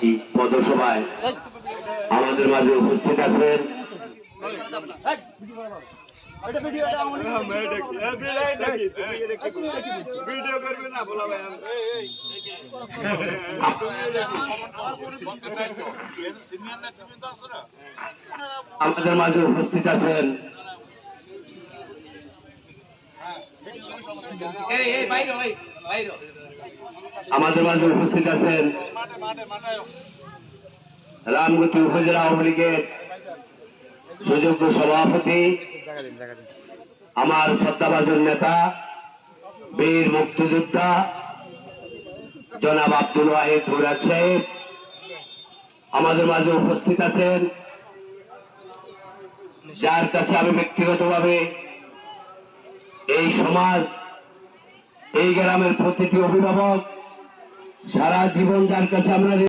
এই পদসভায় আমাদের মাঝে উপস্থিত আছেন আমাদের মাঝে উপস্থিত আছেন আমাদের মাঝে উপস্থিত আছেন রামগতি উপজেলা আওয়ামী লীগের সুযোগ্য সভাপতি আমার শ্রদ্ধাভাজন নেতা বীর মুক্তিযোদ্ধা জনাব আব্দুল ওয়াহিদ মুরাদ সাহেব। আমাদের মাঝে উপস্থিত আছেন যার কাছে আমি ব্যক্তিগতভাবে এই সমাজ এই গ্রামের প্রতিটি অভিভাবক সারা জীবন যার কাছে আমরা